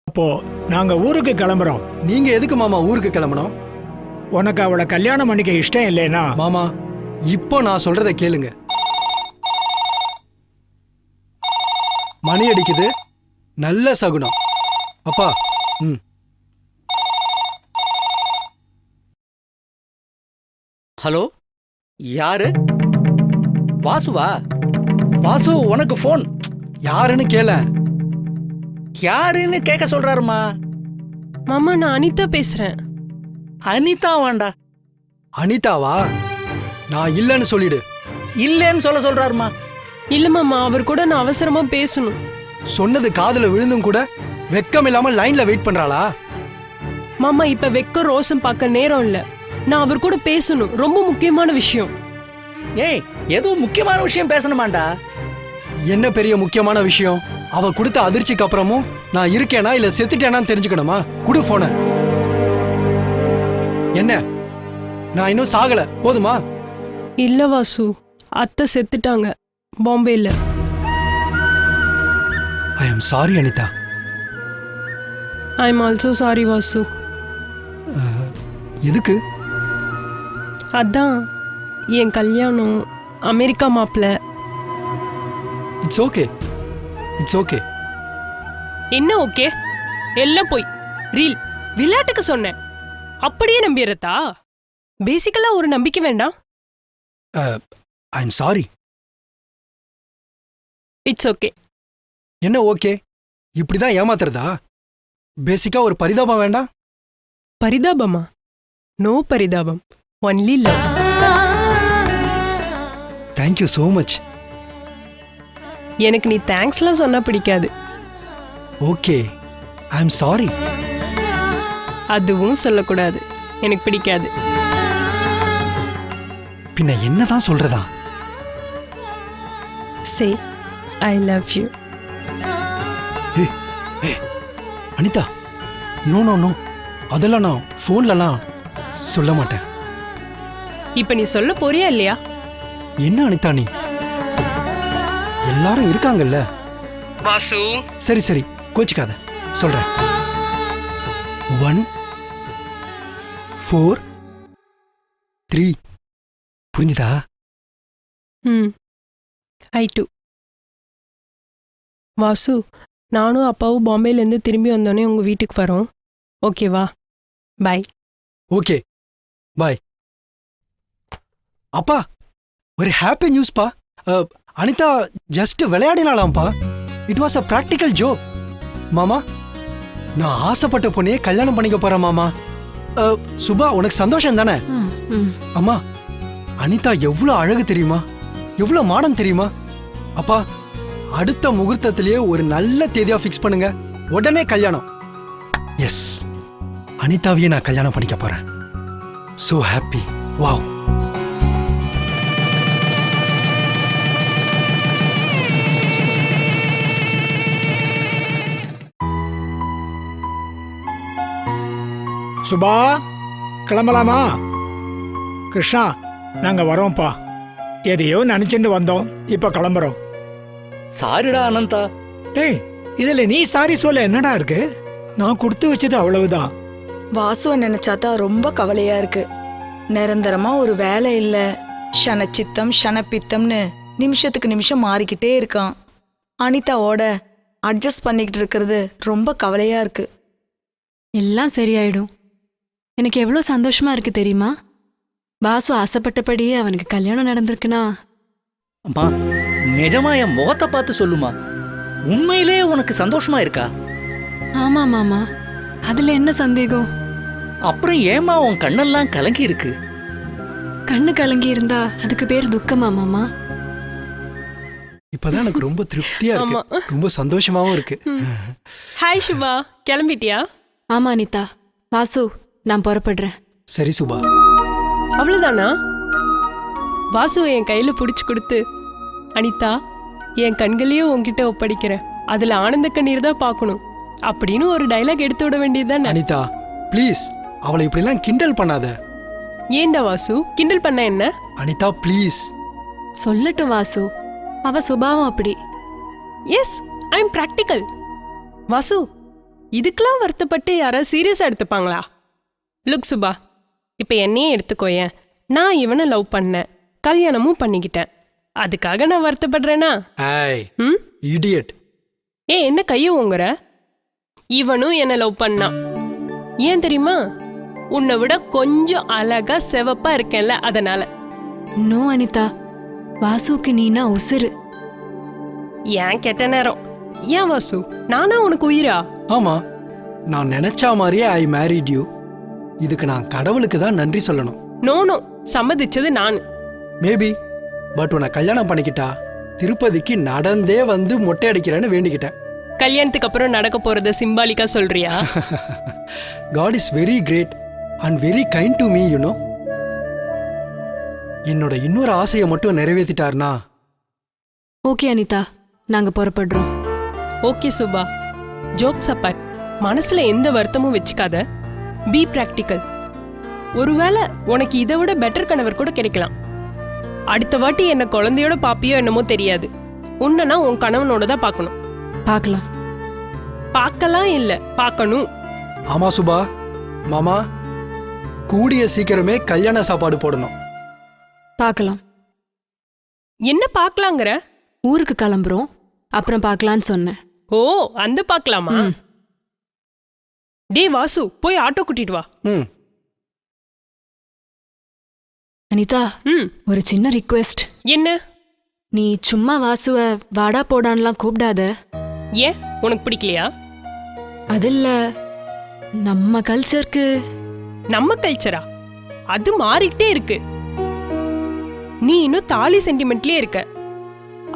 அப்போ நாங்க ஊருக்கு கிளம்புறோம். நீங்க எதுக்கு மாமா ஊருக்கு கிளம்பணும்? உனக்கு அவளை கல்யாணம் பண்ணிக்க இஷ்டம் இல்லைனா? மாமா இப்போ நான் சொல்றத கேளுங்க. மணி அடிக்குது, நல்ல சகுனம். அப்பா. ஹலோ, யாரு? வாசுவா? வாசு, உனக்கு போன். யாருன்னு கேள. யாருன்னு கேட்க சொல்றாருமா. மாமா, நான் அனிதா பேசுறேன். அனிதா வாண்டா. அனிதாவா? நான் இல்லன்னு சொல்லிடு. இல்லன்னு சொல்றாருமா. இல்ல மாமா, அவர் கூட நான் அவசரமா பேசணும். சொன்னது காதுல விழுந்தும் கூட வெக்கம் இல்லாம லைன்ல வெயிட் பண்றாளா? மாமா, இப்ப வெக்க ரோசம் பார்க்க நேரம் இல்ல. நான் அவர் கூட பேசணும், ரொம்ப முக்கியமான விஷயம். ஏய், ஏதோ முக்கியமான விஷயம் பேசணுமாண்டா. என்ன பெரிய முக்கியமான விஷயம்? அவ கொடுத்த அதிர்ச்சிக்கு அப்புறமும் நான் இருக்கேனா இல்ல செத்துட்டேனான்னு தெரிஞ்சுக்கணுமா? குடு போன. என்ன, நான் இன்னும் சாகல, போதுமா? இல்ல வாசு, அத்தை செத்துட்டாங்க பாம்பேல. I am sorry Anitha. I am also sorry Vasu. எதுக்கு? அதான் என் கல்யாணம் அமெரிக்கா மாப்பிள்ள. It's okay, it's okay. என்ன ஓகே? எல்லாம் போய் ரீல் விளையாட்டுக்கு சொன்னேன், அப்படியே நம்பிடுறதா? பேசிக்கலா ஒரு நம்பிக்கை வேண்டாம். I am sorry. It's okay. என்ன ஓகே? இப்படிதான் ஏமாத்துறதா? பேசிக்கா ஒரு பரிதாபம் வேண்டாம்? பரிதாபமா? நோ பரிதாபம், only love. Thank you so much. எனக்கு நீ தேங்க்ஸ்லாம் சொன்னா பிடிக்காது. Okay, I am sorry. அதுவும் சொல்லக்கூடாது, எனக்கு பிடிக்காது. பின்ன என்னதான் சொல்றதா? Say I love you. Anitha, no no no, அதெல்லாம் நான் ஃபோன்லலாம் சொல்ல மாட்டேன். இப்ப நீ சொல்ல போறியா இல்லையா? என்ன அனிதா நீ? எல்லாரும் இருக்காங்கல்ல. வாசு, சரி சரி, கோச்சிக்காத, சொல்றேன். 1 4 3. புரிஞ்சுதா? ஐ டூ. வாசு, நானும் அப்பாவும் பாம்பேலேருந்து திரும்பி வந்தோடனே உங்கள் வீட்டுக்கு வரோம், ஓகேவா? பாய். Okay, bye. அப்பா, ஒரு ஹாப்பி நியூஸ்பா. அனிதா ஜஸ்ட் விளையாடினாலாம்ப்பா. It was a practical joke. மாமா, நான் ஆசைப்பட்ட பொண்ணையே கல்யாணம் பண்ணிக்க போறேன் மாமா. சுபா, உனக்கு சந்தோஷம் தானே? அம்மா, அனிதா எவ்வளவு அழகு தெரியுமா? எவ்வளவு மாடம் தெரியுமா? அப்பா, அடுத்த முகூர்த்தத்திலேயே ஒரு நல்ல தேதியா ஃபிக்ஸ் பண்ணுங்க, உடனே கல்யாணம். எஸ், அனிதாவையே நான் கல்யாணம் பண்ணிக்க போறேன். So happy. வாவ். சுபா, கிளம்பலாமா? கிருஷ்ணா, நாங்க வரோம்ப்பா. எதையோ நினைச்சுட்டு வந்தோம், இப்ப கிளம்புறோம். சாரிடா அனந்தா. ஏய், இதுல நீ சாரி சொல்ல என்னடா இருக்கு? நான் கொடுத்து வச்சது அவ்வளவுதான். வாசுவ நினைச்சாதான் ரொம்ப கவலையா இருக்கு. நிரந்தரமா ஒரு வேலை இல்ல, ஷனச்சித்தம் ஷனப்பித்தம்னு நிமிஷத்துக்கு நிமிஷம் மாறிக்கிட்டே இருக்கான். அனிதாவோட அட்ஜஸ்ட் பண்ணிக்கிட்டு இருக்கிறது ரொம்ப கவலையா இருக்கு. எல்லாம் சரியாயிடும். எனக்கு எவ்வளோ சந்தோஷமா இருக்கு தெரியுமா? வாசு ஆசைப்பட்டபடியே அவனுக்கு கல்யாணம் நடந்திருக்குன்னா. அம்மா, நிஜமா என் முகத்தை பார்த்து சொல்லுமா, உண்மையிலே உனக்கு சந்தோஷமா இருக்கா? ஆமா மாமா, அதுல என்ன சந்தேகம்? அப்புறம் ஏமா உன் கண்ணெல்லாம் கலங்கி இருக்கு? கண்ணு கலங்கி இருந்தா அதுக்கு பேர் துக்கமா மாமா? இப்பதான் எனக்கு ரொம்ப திருப்தியா இருக்கு, ரொம்ப சந்தோஷமாவும் இருக்கு. ஹாய் சுபா, கிளம்பிட்டியா? ஆமா அனிதா. வாசு, நான் புறப்படுறேன். சரி சுபா. அவ்வளவுதானா? வாசு என் கையில புடிச்சு கொடுத்து, அனிதா, என் கண்களையும் உன்கிட்ட ஒப்படைக்கிறேன், அதுல ஆனந்த கண்ணீர் தான் பார்க்கணும் அப்படின்னு ஒரு டைலாக் எடுத்து விட வேண்டியதுதானே? அனிதா ப்ளீஸ், அவளை இப்படி எல்லாம் கிண்டல் பண்ணாத. ஏண்டா வாசு, கிண்டல் பண்ண என்ன? அனிதா ப்ளீஸ். சொல்லட்டும் வாசு, அவ சுபாவம் அப்படி. Yes, I am practical. Vasu, இதுக்கெல்லாம் வருத்தப்பட்டு யாராவது சீரியஸா எடுத்துப்பாங்களா? லுக் சுபா, இப்ப என்னையே எடுத்துக்கோயேன். நான் இவனை லவ் பண்ணேன், கல்யாணமும் பண்ணிக்கிட்டேன். அதுக்காக நான் வருத்தப்படுறேனா? ஏய் ம் இடியட். என்ன கைய ஓங்குற? இவனும் என்ன லவ் பண்ணான். ஏன் தெரியுமா? உன்னை விட கொஞ்சம் அழகா செவப்பா இருக்கேன்ல, அதனால. நோ அனிதா, வாசுக்கு நீனா உசுரு. ஏன் கெட்ட நேரம்? ஏன் வாசு, நானா உனக்கு உயிரா? ஆமா, நான் நினைச்ச மாதிரியே ஐ மேரிட் யூ. இதுக்கு நான் கடவுளுக்கு தான் நன்றி சொல்லணும். நோ சம்மதிச்சது நான். மேபி, பட் உன்னை கல்யாணம் பண்ணிக்கிட்டா திருப்பதிக்கு நடந்தே வந்து மொட்டை அடிக்கிறேன்னு வேண்டிக்கிட்டேன். கல்யாணத்துக்கு அப்புறம் நடக்க போறத சிம்பாலிக்கா சொல்றியா? God is very great and very kind to me, you know. என்னோட இன்னொரு ஆசையை மட்டும் நிறைவேற்றிட்டார்னா. ஓகே அனிதா, நாங்க புறப்படுறோம். ஓகே சுபா, ஜோக்ஸ் அப்பார்ட், மனசுல எந்த வருத்தமும் வச்சுக்காத. Be practical. ஒருவேளை உனக்கு இதை விட பெட்டர் கணவர் கூட கிடைக்கலாம். அடுத்த வாட்டி என்ன குழந்தையோட பாப்பியோ என்னமோ தெரியாது. உன்னை உன் கணவனோட தான் பார்க்கணும். பார்க்கலாம். பார்க்கலாம் இல்ல, பார்க்கணும். ஆமா சுபா மாமா, கூடிய சீக்கிரமே கல்யாண சாப்பாடு போடணும். பார்க்கலாம். என்ன பார்க்கலாங்கிற? ஊருக்கு கிளம்புறோம், அப்புறம் பார்க்கலான்னு சொன்னேன். ஓ, அந்த பார்க்கலாமா? டே வாசு, போய் ஆட்டோ கூட்டிட்டு வா. ம். அனிதா, ஒரு சின்ன ரிக்வெஸ்ட். என்ன? நீ சும்மா வாசுவ வாடா போடான்லாம் கூப்பிடாத. ஏன், உனக்கு பிடிக்கலையா? அதில்ல, நம்ம கல்ச்சருக்கு. நம்ம கல்ச்சரா? அது மாறிக்கிட்டே இருக்கு. நீ இன்னும் தாலி சென்டிமெண்ட்லயே இருக்க.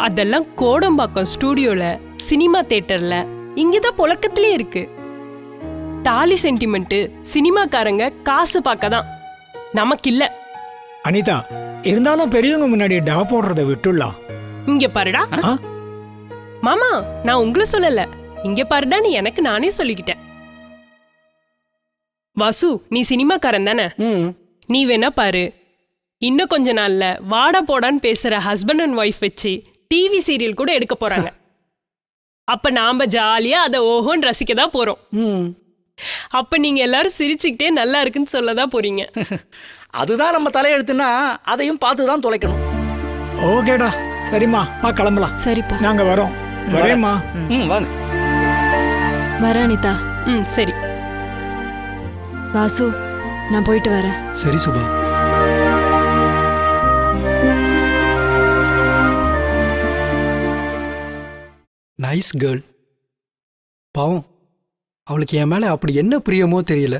அதெல்லாம் கோடம்பாக்கம் ஸ்டூடியோல, சினிமா தியேட்டர்ல, இங்கதான் புழக்கத்திலே இருக்கு. தாலி சென்டிமெண்ட் சினிமாக்காரங்க காசு பார்க்கதான், நமக்கு இல்ல. அனிதா, இருந்தாலும் பெரியவங்க முன்னாடி டா போடுறத விட்டுடலாம். இங்க பாருடா மாமா, நான் உங்களை சொல்லல, இங்க பாருடான்னு எனக்கு நானே சொல்லிக்கிட்டேன். வாசு, நீ சினிமாக்காரன் தானே? நீ வேணா பாரு, இன்னும் கொஞ்ச நாள்ல வாடா போடான்னு பேசுற ஹஸ்பண்ட் அண்ட் ஒய்ஃப் வச்சு டிவி சீரியல் கூட எடுக்க போறாங்க. அப்ப நாம ஜாலியா அதை ஓஹோன்னு ரசிக்க தான் போறோம். அப்ப நீங்க எல்லாரும் சிரிச்சுக்கிட்டே நல்லா இருக்குன்னு சொல்லதான் போறீங்க. அதுதான் நம்ம தலையெழுத்துன்னா அதையும் பார்த்து தான் தொலைக்கணும். ஓகேடா, சரிம்மா, வா கிளம்பலாம். சரிப்பா, நாங்க வரோம். வரேம்மா. வாங்க. வர அனிதா. சரி வாசு, நான் போயிட்டு வரேன். சரி சுபா. Nice girl. பாவம், அவளுக்கு என் மேல அப்படி என்ன பிரியமோ தெரியல.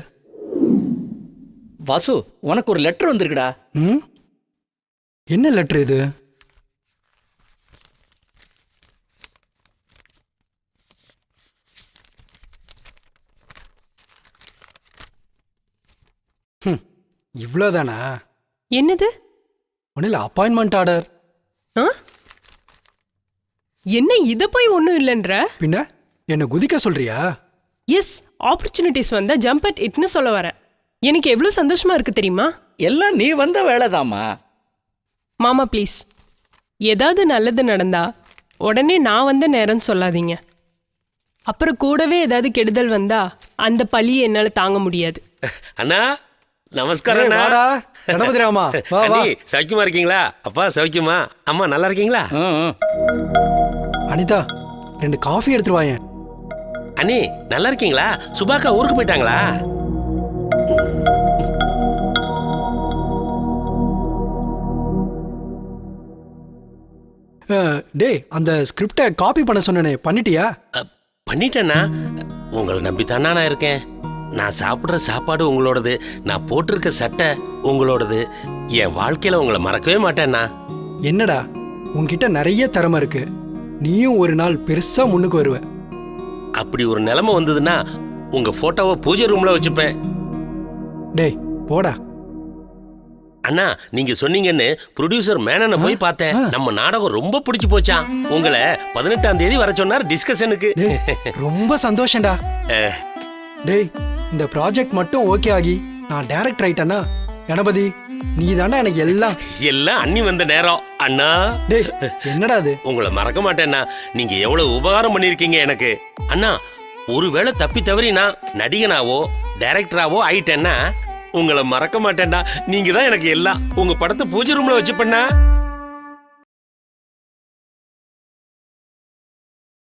வாசு, உனக்கு ஒரு லெட்டர் வந்திருக்குடா. ம், என்ன லெட்டர் இது? இவ்வளோதானா? என்னது? ஒன்னில் அப்பாயின்மெண்ட் ஆர்டர். என்ன இத போய் ஒண்ணும் இல்லைன்ற? பின்ன என்ன குதிக்க சொல்றியா? எஸ், ஆப்பர்ச்சுனிட்டிஸ் வந்தா ஜம்ப் அட் இட்னு சொல்ல வரேன். எனக்கு எவ்வளவு சந்தோஷமா இருக்கு தெரியுமா? எல்லாம் நீ வந்த வேலைதாம்மா. மாமா ப்ளீஸ், ஏதாவது நல்லது நடந்தா உடனே நான் வந்த நேரம் சொல்லாதீங்க. அப்புறம் கூடவே ஏதாவது கெடுதல் வந்தா அந்த பழியை என்னால தாங்க முடியாது. அண்ணா நமஸ்காரம். வாடா கணபதி ராமா, வா வா. சௌக்கியமா இருக்கீங்களா? அப்பா சௌக்கியமா? அம்மா நல்லா இருக்கீங்களா? அனிதா, 2 காஃபி எடுத்துட்டு வாயேன். அண்ணி நல்லா இருக்கீங்களா? சுபாக்கா ஊருக்கு போயிட்டாங்களா? டேய், அந்த ஸ்கிரிப்டை காப்பி பண்ண சொன்னனே, பண்ணிட்டியா? பண்ணிட்டேண்ணா. உங்களை நம்பித்தானா நான் இருக்கேன். நான் சாப்பிட்ற சாப்பாடு உங்களோடது, நான் போட்டிருக்க சட்டை உங்களோடது. என் வாழ்க்கையில உங்களை மறக்கவே மாட்டேன்னா. என்னடா, உன்கிட்ட நிறைய திறமை இருக்கு. நீயும் ஒரு நாள் பெருசா முன்னுக்கு வருவ. அப்படி ஒரு நிலைமை வந்ததுன்னா உங்க போட்டோவை பூஜை ரூம்ல வச்சுப்பேன். டேய் போடா. அண்ணா, நீங்க சொன்னீங்கன்னு ப்ரொடியூசர் மேனனை போய் பார்த்தேன். நம்ம நாடகம் ரொம்ப பிடிச்சு போச்சான். உங்களை 18ஆம் தேதி வர சொன்னார் டிஸ்கஷனுக்கு. ரொம்ப சந்தோஷம்டா. டேய், இந்த ப்ராஜெக்ட் மட்டும் ஓகே ஆகி நான் டைரக்டர் ஆயிட்டேன்னா, கணபதி நீ தானே எனக்கு எல்லாம். எல்லாம் அண்ணி வந்த நேரம் அண்ணா. டேய் என்னடா அது? உங்களை மறக்க மாட்டேன்னா. நீங்க எவ்வளவு உபகாரம் பண்ணிருக்கீங்க எனக்கு. அண்ணா, ஒருவேளை தப்பி தவறி நான் நடிகனாவோ டைரக்டராவோ ஆயிட்டேன்னா உங்களை மறக்க மாட்டேன்டா. நீங்க தான் எனக்கு எல்லாம். உங்க படத்தை பூஜை ரூம்ல வச்சு பண்ணா